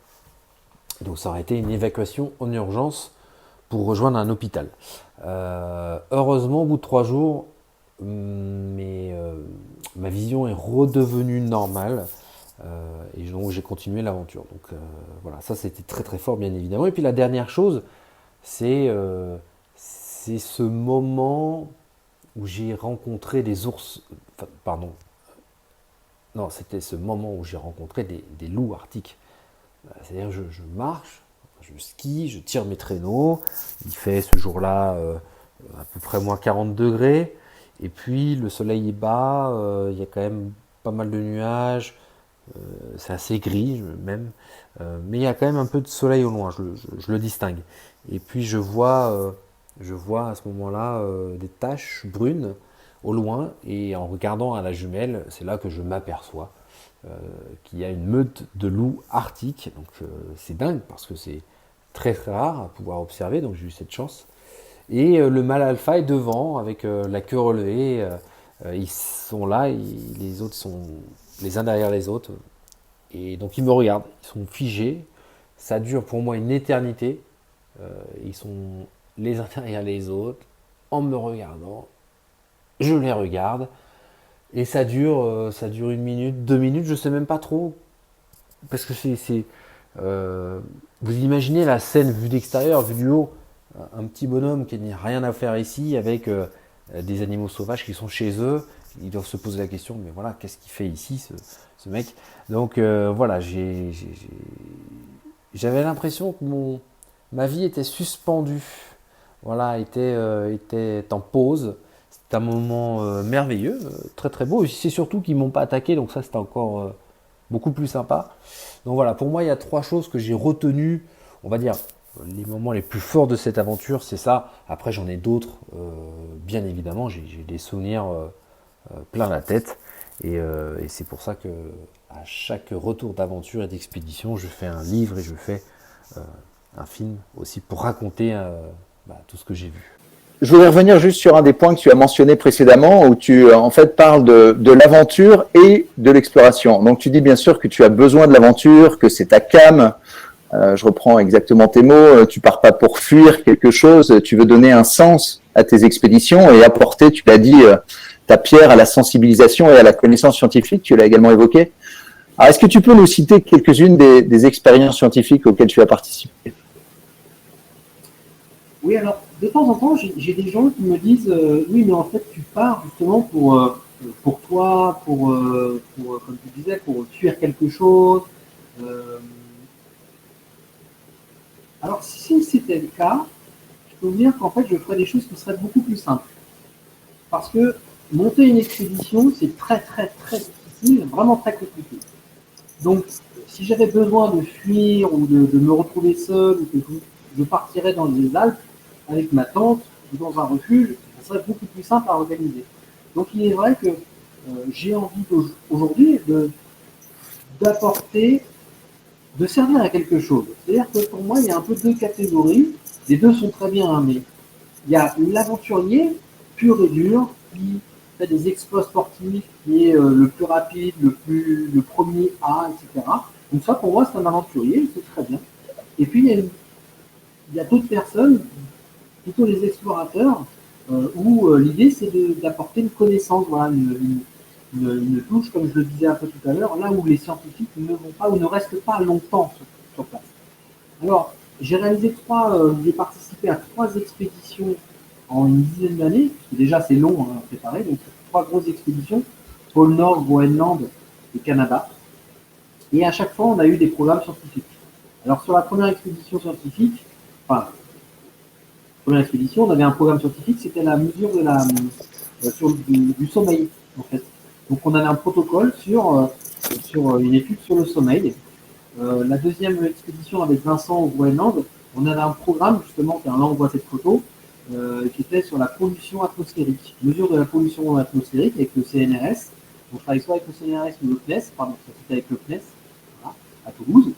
Donc ça aurait été une évacuation en urgence pour rejoindre un hôpital. Heureusement, au bout de 3 jours, ma vision est redevenue normale. Et donc j'ai continué l'aventure. Donc voilà, ça c'était très très fort bien évidemment. Et puis la dernière chose, c'est ce moment où j'ai rencontré des ours. Enfin, pardon. Non, c'était ce moment où j'ai rencontré des loups arctiques. C'est-à-dire je marche, je skie, je tire mes traîneaux. Il fait ce jour-là à peu près moins 40 degrés. Et puis le soleil est bas, il y a quand même pas mal de nuages. C'est assez gris même, mais il y a quand même un peu de soleil au loin, je le distingue. Et puis je vois à ce moment-là des taches brunes au loin, et en regardant à la jumelle, c'est là que je m'aperçois qu'il y a une meute de loups arctiques. Donc c'est dingue parce que c'est très très rare à pouvoir observer, donc j'ai eu cette chance. Et le mâle alpha est devant avec la queue relevée. Ils sont là, les autres sont les uns derrière les autres. Et donc ils me regardent, ils sont figés. ça dure pour moi une éternité. Ils sont les uns derrière les autres, en me regardant, je les regarde, et ça dure 1 minute, 2 minutes, je sais même pas trop, parce que vous imaginez la scène vue d'extérieur, vue du haut, un petit bonhomme qui n'a rien à faire ici avec des animaux sauvages qui sont chez eux, ils doivent se poser la question, mais voilà, qu'est-ce qu'il fait ici ce mec? Donc voilà, j'avais l'impression que ma vie était suspendue, voilà, était en pause. C'était un moment merveilleux, très très beau. Et c'est surtout qu'ils m'ont pas attaqué, donc ça c'était encore beaucoup plus sympa. Donc voilà, pour moi il y a 3 choses que j'ai retenues, on va dire les moments les plus forts de cette aventure, c'est ça. Après j'en ai d'autres, bien évidemment, j'ai des souvenirs plein la tête, et c'est pour ça que à chaque retour d'aventure et d'expédition, je fais un livre et je fais un film aussi pour raconter tout ce que j'ai vu. Je voudrais revenir juste sur un des points que tu as mentionné précédemment, où tu en fait parles de l'aventure et de l'exploration. Donc tu dis bien sûr que tu as besoin de l'aventure, que c'est ta came. Je reprends exactement tes mots. Tu pars pas pour fuir quelque chose. Tu veux donner un sens à tes expéditions et apporter, tu l'as dit, ta pierre à la sensibilisation et à la connaissance scientifique. Tu l'as également évoqué. Alors est-ce que tu peux nous citer quelques-unes des expériences scientifiques auxquelles tu as participé? Oui, alors de temps en temps, j'ai des gens qui me disent oui, mais en fait, tu pars justement pour toi, comme tu disais, pour fuir quelque chose. Alors, si c'était le cas, je peux vous dire qu'en fait, je ferais des choses qui seraient beaucoup plus simples. Parce que monter une expédition, c'est très, très, très difficile, vraiment très compliqué. Donc, si j'avais besoin de fuir ou de me retrouver seul, ou quelque chose, je partirais dans les Alpes avec ma tente ou dans un refuge, ça serait beaucoup plus simple à organiser. Donc il est vrai que j'ai envie aujourd'hui d'apporter, de servir à quelque chose. C'est-à-dire que pour moi, il y a un peu 2 catégories. Les 2 sont très bien, hein, mais il y a l'aventurier pur et dur qui fait des exploits sportifs, qui est le plus rapide, le premier à, etc. Donc ça, pour moi, c'est un aventurier, c'est très bien. Et puis, il y a d'autres personnes, plutôt les explorateurs, où l'idée c'est d'apporter une connaissance, voilà, une touche, comme je le disais un peu tout à l'heure, là où les scientifiques ne vont pas ou ne restent pas longtemps sur place. Alors, j'ai participé à 3 expéditions en une dizaine d'années, parce que déjà c'est long à préparer, donc 3 grosses expéditions, pôle Nord, Groenland et Canada. Et à chaque fois, on a eu des programmes scientifiques. Alors sur la première expédition scientifique, première expédition, on avait un programme scientifique, c'était la mesure du sommeil, en fait. Donc on avait un protocole sur une étude sur le sommeil. La deuxième expédition avec Vincent au Groenland, on avait un programme justement, là on voit cette photo, qui était sur la pollution atmosphérique, mesure de la pollution atmosphérique avec le CNRS. On travaille soit avec le CNRS ou le CNES, pardon, c'était avec le CNES, voilà, à Toulouse.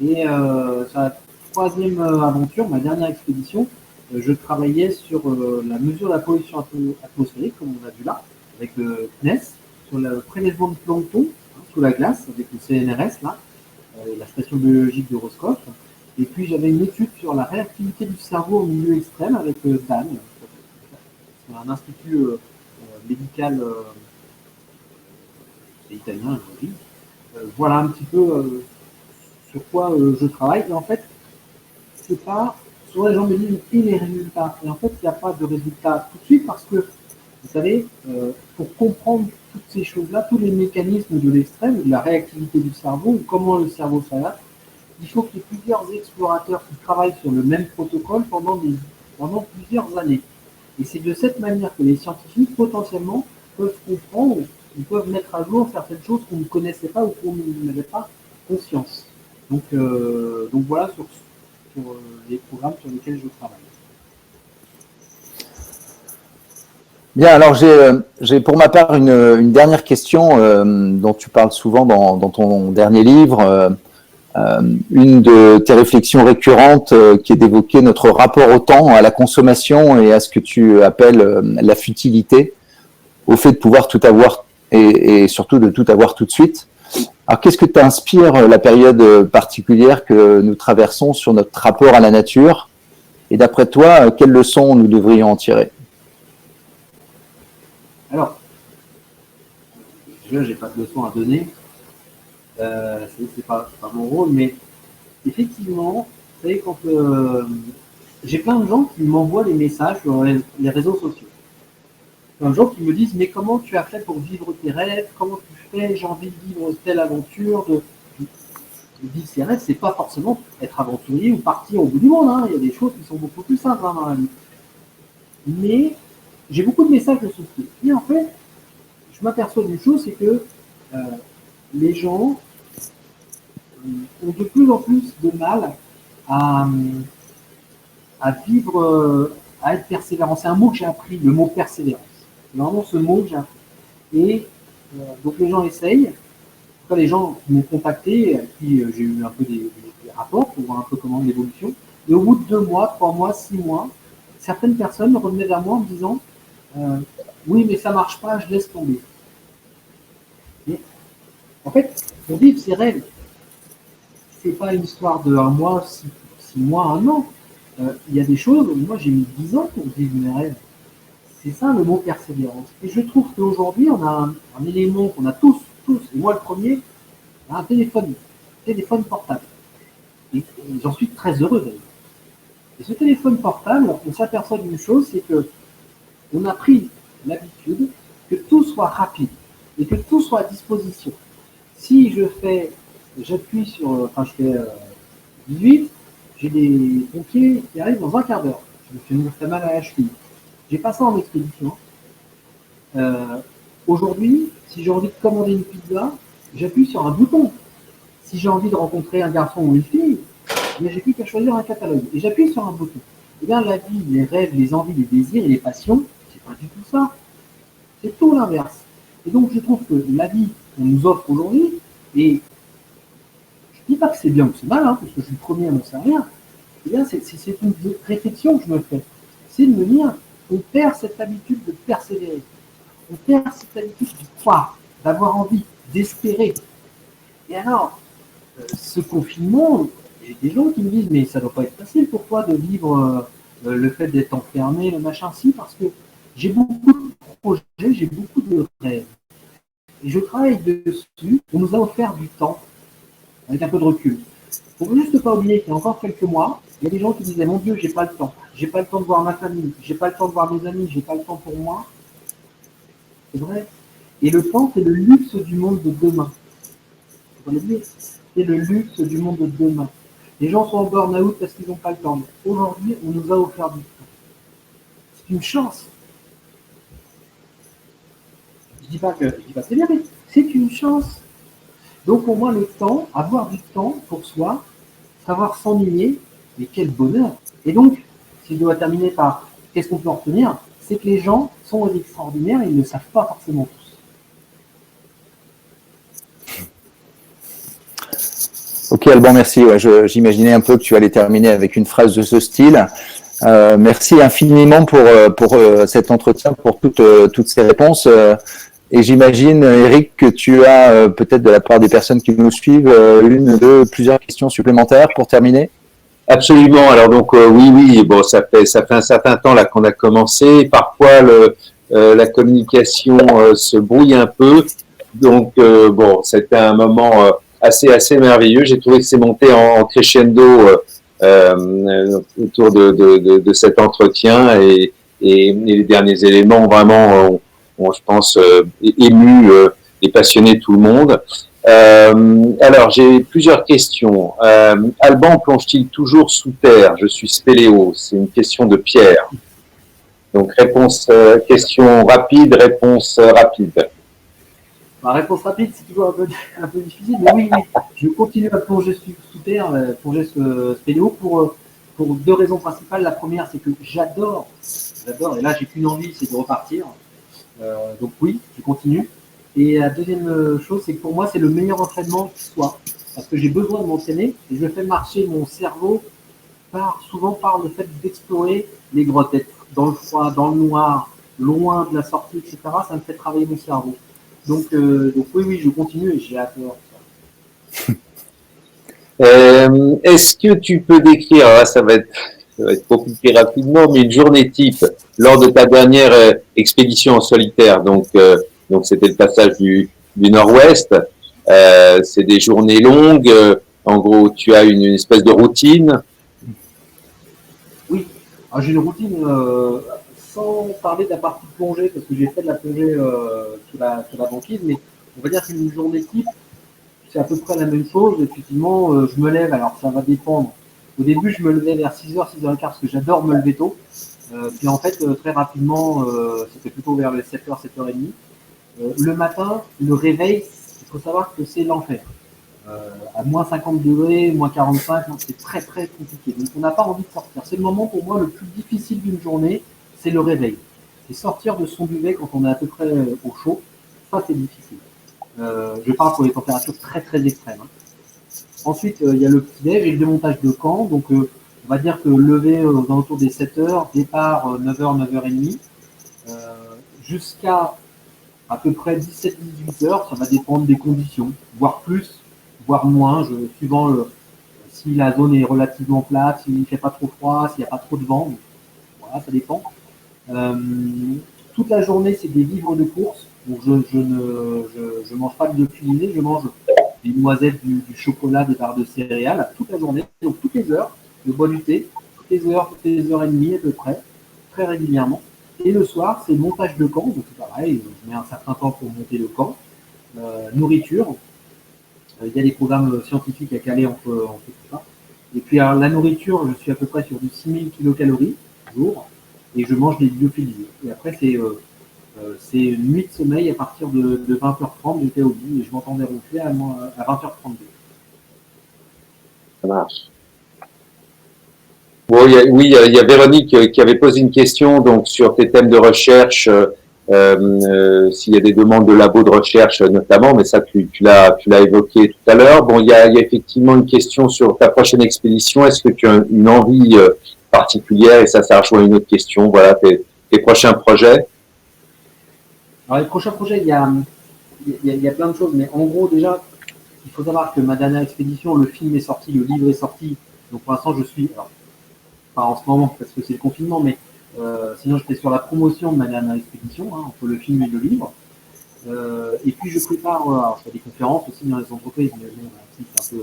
Et sur la 3e aventure, ma dernière expédition, je travaillais sur la mesure de la pollution atmosphérique, comme on a vu là, avec le CNES, sur le prélèvement de plancton sous la glace, avec le CNRS, là, la station biologique de Roscoff. Et puis j'avais une étude sur la réactivité du cerveau au milieu extrême avec Dan, c'est un institut médical, c'est italien, aujourd'hui. Voilà un petit peu sur quoi je travaille. Et en fait, c'est pas. Souvent les gens me disent et les résultats. Et en fait, il n'y a pas de résultats tout de suite parce que, vous savez, pour comprendre toutes ces choses-là, tous les mécanismes de l'extrême, de la réactivité du cerveau, ou comment le cerveau s'adapte, il faut qu'il y ait plusieurs explorateurs qui travaillent sur le même protocole pendant plusieurs années. Et c'est de cette manière que les scientifiques, potentiellement, peuvent comprendre, ils peuvent mettre à jour certaines choses qu'on ne connaissait pas ou qu'on n'avait pas conscience. Donc voilà sur les programmes sur lesquels je travaille. Bien, alors j'ai pour ma part une dernière question dont tu parles souvent dans ton dernier livre. Une de tes réflexions récurrentes qui est d'évoquer notre rapport au temps, à la consommation et à ce que tu appelles la futilité, au fait de pouvoir tout avoir et surtout de tout avoir tout de suite. Alors, qu'est-ce que t'inspire la période particulière que nous traversons sur notre rapport à la nature? Et d'après toi, quelles leçons nous devrions en tirer? Alors, je n'ai pas de leçon à donner. C'est pas mon rôle, mais effectivement, vous savez, quand j'ai plein de gens qui m'envoient des messages sur les réseaux sociaux. Plein de gens qui me disent, mais comment tu as fait pour vivre tes rêves? Comment tu fais? J'ai envie de vivre telle aventure. De vivre ses rêves, c'est pas forcément être aventurier ou partir au bout du monde. Hein. Il y a des choses qui sont beaucoup plus simples dans la vie. Mais j'ai beaucoup de messages de ce style. Et en fait, je m'aperçois d'une chose, c'est que les gens ont de plus en plus de mal à vivre, à être persévérant. C'est un mot que j'ai appris, le mot persévérance. C'est vraiment ce mot que j'ai appris. Et donc les gens essayent. En tout cas, les gens qui m'ont contacté, à qui j'ai eu un peu des rapports pour voir un peu comment l'évolution. Et au bout de 2 mois, 3 mois, 6 mois, certaines personnes revenaient vers moi en me disant oui, mais ça marche pas, je laisse tomber. Et, en fait, pour vivre ses rêves, c'est pas une histoire de 1 mois, 6 mois, 1 an. Il y a des choses, moi j'ai mis 10 ans pour vivre mes rêves. C'est ça le mot persévérance. Et je trouve qu'aujourd'hui, on a un élément qu'on a tous, et moi le premier, un téléphone portable. Et j'en suis très heureux d'ailleurs. Et ce téléphone portable, on s'aperçoit d'une chose, c'est que on a pris l'habitude que tout soit rapide et que tout soit à disposition. Si j'appuie sur, je fais 18, j'ai des pompiers qui arrivent dans un quart d'heure. Je me fais mal à la cheville. J'ai pas ça en expédition. Aujourd'hui, si j'ai envie de commander une pizza, j'appuie sur un bouton. Si j'ai envie de rencontrer un garçon ou une fille, j'ai plus qu'à choisir un catalogue. Et j'appuie sur un bouton. Et bien la vie, les rêves, les envies, les désirs et les passions, c'est pas du tout ça. C'est tout l'inverse. Et donc je trouve que la vie qu'on nous offre aujourd'hui, et je dis pas que c'est bien ou c'est mal, hein, parce que je suis le premier à m'en servir, eh bien c'est une réflexion que je me fais. C'est de me dire, on perd cette habitude de persévérer. On perd cette habitude de croire, d'avoir envie, d'espérer. Et alors, ce confinement, j'ai des gens qui me disent, mais ça ne doit pas être facile pour toi de vivre le fait d'être enfermé, le machin, si, parce que j'ai beaucoup de projets, j'ai beaucoup de rêves. Et je travaille dessus. On nous a offert du temps, avec un peu de recul. Il ne faut juste pas oublier qu'il y a encore quelques mois, il y a des gens qui disaient, mon Dieu, j'ai pas le temps. J'ai pas le temps de voir ma famille, j'ai pas le temps de voir mes amis, j'ai pas le temps pour moi. C'est vrai. Et le temps, c'est le luxe du monde de demain. Vous l'oubliez, c'est le luxe du monde de demain. Les gens sont en burn-out parce qu'ils n'ont pas le temps. Aujourd'hui, on nous a offert du temps. C'est une chance. Je dis pas que c'est bien, mais c'est une chance. Donc pour moi, le temps, avoir du temps pour soi, savoir s'ennuyer, mais quel bonheur. Et donc, si je dois terminer par qu'est-ce qu'on peut en retenir, c'est que les gens sont extraordinaires et ils ne le savent pas forcément tous. Ok Alban, merci. Ouais, j'imaginais un peu que tu allais terminer avec une phrase de ce style. Merci infiniment pour cet entretien, pour toutes ces réponses. Et j'imagine, Eric, que tu as peut-être de la part des personnes qui nous suivent une, deux, plusieurs questions supplémentaires pour terminer. Absolument. Alors donc oui, bon, ça fait un certain temps là qu'on a commencé. Parfois la communication se brouille un peu. Donc bon, c'était un moment assez merveilleux. J'ai trouvé que c'est monté en crescendo autour de cet entretien et les derniers éléments vraiment ont, je pense, ému et passionné tout le monde. Alors, j'ai plusieurs questions. Alban plonge-t-il toujours sous terre? Je suis spéléo. C'est une question de Pierre. Donc, question rapide, réponse rapide. Ma réponse rapide, c'est toujours un peu difficile, mais oui, je continue à plonger sous terre, plonger ce spéléo pour 2 raisons principales. La première, c'est que j'adore, et là, j'ai qu'une envie, c'est de repartir. Donc oui, je continue. Et la deuxième chose, c'est que pour moi, c'est le meilleur entraînement qui soit. Parce que j'ai besoin de m'entraîner et je fais marcher mon cerveau souvent par le fait d'explorer les grottes, être dans le froid, dans le noir, loin de la sortie, etc. Ça me fait travailler mon cerveau. Donc oui, je continue et j'ai hâte de voir ça. Est-ce que tu peux décrire, alors là, ça va être compliqué rapidement, mais une journée type lors de ta dernière expédition en solitaire, donc c'était le passage du Nord-Ouest, c'est des journées longues, en gros tu as une espèce de routine. Oui, alors, j'ai une routine sans parler de la partie plongée, parce que j'ai fait de la plongée sur la banquise, mais on va dire qu'une journée type, c'est à peu près la même chose. Effectivement, je me lève, alors ça va dépendre. Au début, je me levais vers 6h, 6h15, parce que j'adore me lever tôt. Puis en fait, très rapidement, c'était plutôt vers les 7h, 7h30. Le matin, le réveil, il faut savoir que c'est l'enfer. À moins 50 degrés, moins 45, c'est très très compliqué. Donc on n'a pas envie de sortir. C'est le moment pour moi le plus difficile d'une journée, c'est le réveil. C'est sortir de son duvet quand on est à peu près au chaud. Ça, c'est difficile. Je parle pour les températures très très extrêmes. Ensuite, il y a le petit-déj et le démontage de camp. Donc, on va dire que lever aux alentours des 7h, départ 9h, 9h30, jusqu'à à peu près 17-18h, ça va dépendre des conditions, voire plus, voire moins, suivant si la zone est relativement plate, s'il ne fait pas trop froid, s'il n'y a pas trop de vent. Donc, voilà, ça dépend. Toute la journée, c'est des vivres de course. Donc je mange pas de cuisiner, je mange des noisettes, du chocolat, des barres de céréales toute la journée, donc toutes les heures. Je bois du thé, toutes les heures et demie à peu près, très régulièrement. Et le soir, c'est montage de camp, donc c'est pareil, je mets un certain temps pour monter le camp. Nourriture, il y a des programmes scientifiques à caler entre tout ça. Et puis alors, la nourriture, je suis à peu près sur du 6000 kilocalories par jour, et je mange des lyophilisés. Et après, c'est une nuit de sommeil à partir de 20h30, j'étais au lit et je m'entendais ronfler à 20h32. Ça marche. Bon, il y a Véronique qui avait posé une question donc sur tes thèmes de recherche, s'il y a des demandes de labos de recherche notamment, mais ça tu l'as évoqué tout à l'heure. Bon, il y a effectivement une question sur ta prochaine expédition. Est-ce que tu as une envie particulière, et ça rejoint une autre question. Voilà, tes prochains projets. Alors les prochains projets, il y a plein de choses, mais en gros déjà, il faut savoir que ma dernière expédition, le film est sorti, le livre est sorti, donc pour l'instant je suis, alors, pas en ce moment parce que c'est le confinement, mais sinon j'étais sur la promotion de ma dernière expédition, entre le film et le livre. Et puis je prépare, alors je fais des conférences aussi dans les entreprises, mais bon, c'est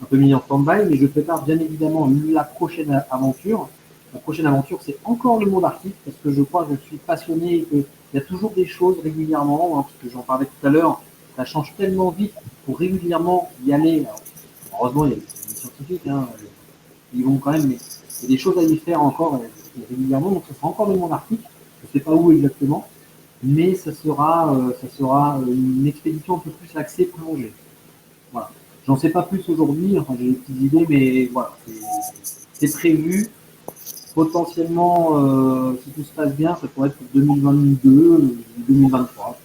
un peu mis en stand-by, mais je prépare bien évidemment la prochaine aventure. La prochaine aventure, c'est encore le monde arctique, parce que je crois que je suis passionné et qu'il y a toujours des choses régulièrement, parce que j'en parlais tout à l'heure, ça change tellement vite pour régulièrement y aller. Alors, heureusement, il y a des scientifiques, ils vont quand même, mais il y a des choses à y faire encore régulièrement, donc ça sera encore le monde arctique, je ne sais pas où exactement, mais ça sera une expédition un peu plus axée plongée. Voilà. J'en sais pas plus aujourd'hui, enfin j'ai des petites idées, mais voilà, c'est prévu. Potentiellement, si tout se passe bien, ça pourrait être pour 2022, 2023.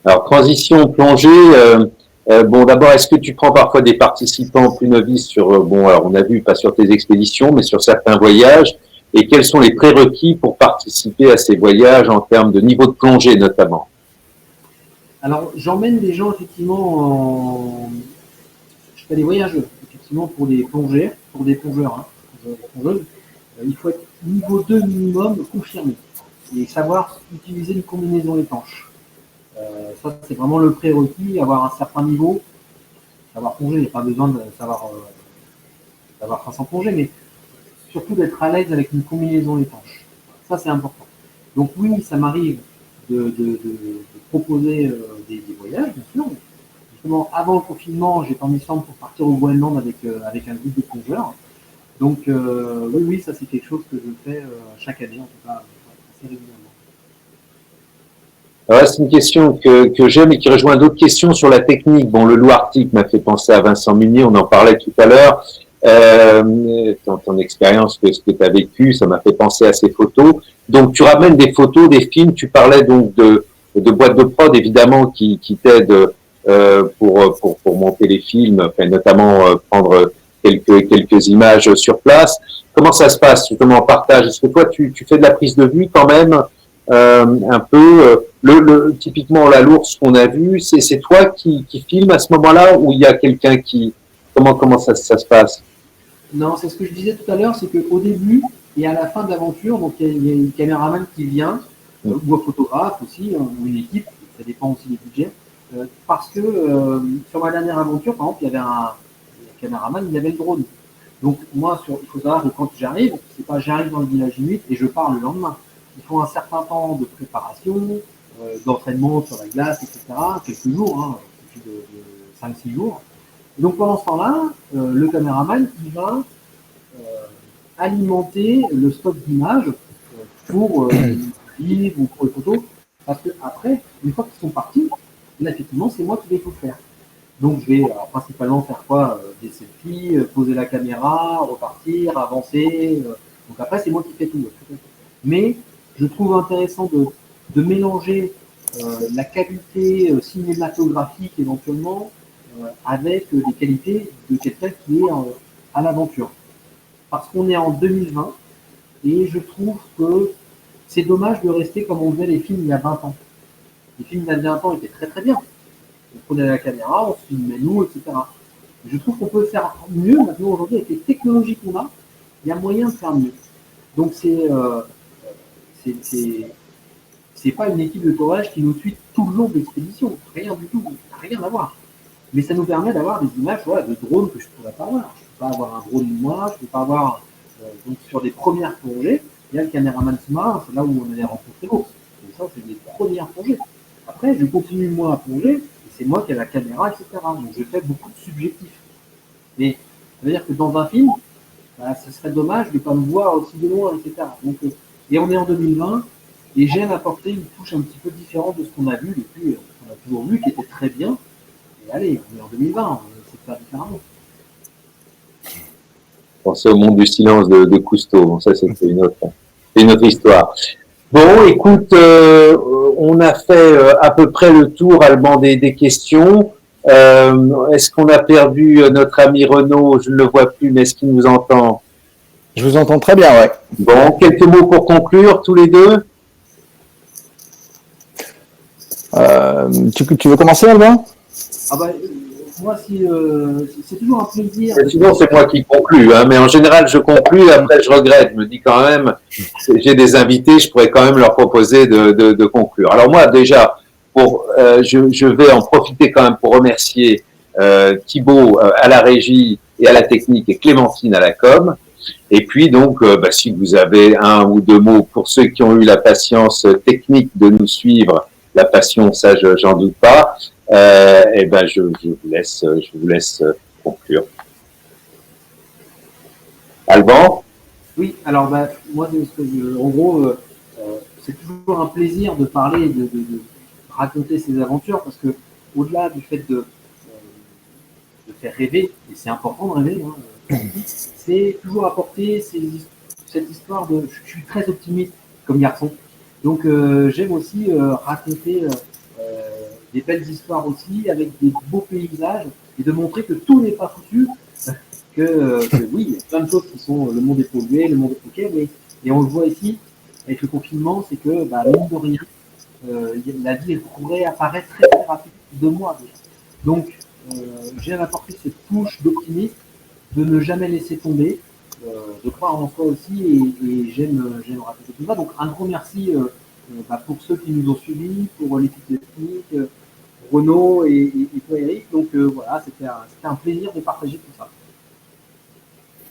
Alors, transition plongée. Bon, d'abord, est-ce que tu prends parfois des participants plus novices sur, bon, alors on a vu pas sur tes expéditions, mais sur certains voyages, et quels sont les prérequis pour participer à ces voyages en termes de niveau de plongée notamment? Alors, j'emmène des gens effectivement je fais des voyages effectivement pour des plongeurs, plongeuses. Il faut être niveau 2 minimum confirmé et savoir utiliser une combinaison étanche. Ça, c'est vraiment le prérequis, avoir un certain niveau, savoir plonger, il n'y a pas besoin de d'avoir 500 plongées, mais surtout d'être à l'aise avec une combinaison étanche. Ça, c'est important. Donc oui, ça m'arrive de proposer des voyages, bien sûr. Justement, avant le confinement, j'étais en Islande pour partir au Groenland avec un groupe de plongeurs. Donc oui, ça c'est quelque chose que je fais chaque année, en tout cas assez régulièrement. Alors c'est une question que j'aime et qui rejoint d'autres questions sur la technique. Bon, le loup arctique m'a fait penser à Vincent Munier, on en parlait tout à l'heure. Ton expérience, ce que tu as vécu, ça m'a fait penser à ces photos. Donc tu ramènes des photos, des films, tu parlais donc de boîtes de prod évidemment qui t'aident pour monter les films, enfin, notamment prendre quelques images sur place. Comment ça se passe justement en partage? Est-ce que toi tu fais de la prise de vue quand même un peu typiquement là l'ours qu'on a vu, c'est toi qui filme à ce moment-là ou il y a quelqu'un qui comment ça se passe? Non, c'est ce que je disais tout à l'heure, c'est qu'au début et à la fin de l'aventure, donc il y a une caméraman qui vient, ou un photographe aussi, ou une équipe, ça dépend aussi des budgets, parce que sur ma dernière aventure, par exemple, il y avait un caméraman, il avait le drone. Donc moi, il faut savoir que quand j'arrive, c'est pas j'arrive dans le village limite et je pars le lendemain. Il faut un certain temps de préparation, d'entraînement sur la glace, etc. Quelques jours, hein, de 5-6 jours. Et donc pendant ce temps-là, le caméraman, il va alimenter le stock d'images pour les livres ou pour les photos. Parce que après, une fois qu'ils sont partis, là effectivement, c'est moi qui vais tout faire. Donc je vais principalement faire quoi? Des selfies, poser la caméra, repartir, avancer. Donc après, c'est moi qui fais tout. Mais je trouve intéressant de mélanger la qualité cinématographique éventuellement avec les qualités de quelqu'un qui est à l'aventure. Parce qu'on est en 2020 et je trouve que c'est dommage de rester comme on faisait les films il y a 20 ans. Les films il y a 20 ans étaient très très bien. On prenait la caméra, on se filmait nous, etc. Je trouve qu'on peut faire mieux maintenant aujourd'hui avec les technologies qu'on a. Il y a moyen de faire mieux. Donc c'est pas une équipe de tournage qui nous suit tout le long de l'expédition. Rien du tout. Rien à voir. Mais ça nous permet d'avoir des images de drones que je ne pourrais pas avoir. Je ne peux pas avoir un drone moi, je ne peux pas avoir. Donc sur des premières plongées, il y a le caméraman sous-marin, c'est là où on allait rencontrer l'ours. Et ça, c'est des premières plongées. Après, je continue moi à plonger, et c'est moi qui ai la caméra, etc. Donc je fais beaucoup de subjectifs. Mais ça veut dire que dans un film, ce serait dommage de ne pas me voir aussi de loin, etc. Donc, et on est en 2020, et j'aime apporter une touche un petit peu différente de ce qu'on a vu depuis, qu'on a toujours vu, qui était très bien. Et allez, on est en 2020, on essaie de faire différemment. Pensez au monde du silence de Cousteau. Bon, ça, c'était une autre histoire. Bon, écoute, on a fait à peu près le tour, Alban, des questions. Est-ce qu'on a perdu notre ami Renaud? Je ne le vois plus, mais est-ce qu'il nous entend? Je vous entends très bien, ouais. Bon, quelques mots pour conclure, tous les deux. Tu veux commencer, Alban? Moi, c'est toujours un plaisir. Sinon, c'est moi qui conclue, hein, mais en général, je conclue, après je regrette. Je me dis quand même, j'ai des invités, je pourrais quand même leur proposer de conclure. Alors moi, déjà, je vais en profiter quand même pour remercier Thibaut à la régie et à la technique et Clémentine à la com. Et puis donc, si vous avez un ou deux mots pour ceux qui ont eu la patience technique de nous suivre, la passion, ça, j'en doute pas. Je vous laisse conclure. Alban? Oui, alors moi, en gros, c'est toujours un plaisir de parler, de raconter ces aventures, parce que au-delà du fait de faire rêver, et c'est important de rêver, c'est toujours apporter cette histoire de. Je suis très optimiste comme garçon, donc j'aime aussi raconter des belles histoires aussi, avec des beaux paysages, et de montrer que tout n'est pas foutu, que oui, il y a plein de choses qui sont, le monde est pollué, le monde est ok, mais et on le voit ici, avec le confinement, c'est que, mine de rien, la vie pourrait apparaître très très rapide, 2 mois déjà. Donc, j'aime apporter cette touche d'optimisme, de ne jamais laisser tomber, de croire en soi aussi, et j'aime raconter tout ça. Donc, un gros merci pour ceux qui nous ont suivis, pour l'équipe technique, Renaud et toi Eric. Donc voilà, c'était un plaisir de partager tout ça.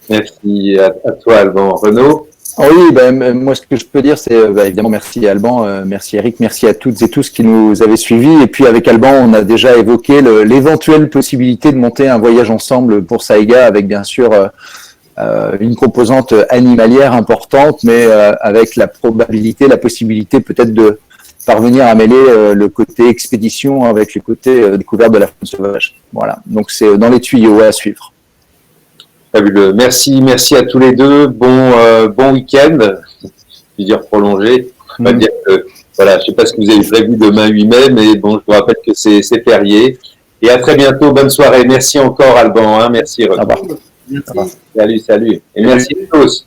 Merci à toi, Alban. Renaud? Oui, moi ce que je peux dire, c'est évidemment merci Alban, merci Eric, merci à toutes et tous qui nous avaient suivis. Et puis avec Alban, on a déjà évoqué l'éventuelle possibilité de monter un voyage ensemble pour Saïga, avec bien sûr une composante animalière importante, mais avec la possibilité peut-être de parvenir à mêler le côté expédition avec le côté découverte de la faune sauvage. Voilà, donc c'est dans les tuyaux à suivre. Fabuleux. Merci à tous les deux. Bon week-end. Je vais dire prolongé. On va dire que, voilà, je sais pas ce que vous avez prévu demain 8 mai, mais bon, je vous rappelle que c'est férié. Et à très bientôt. Bonne soirée. Merci encore, Alban. Merci, Renaud. Merci. Salut. Et merci à tous.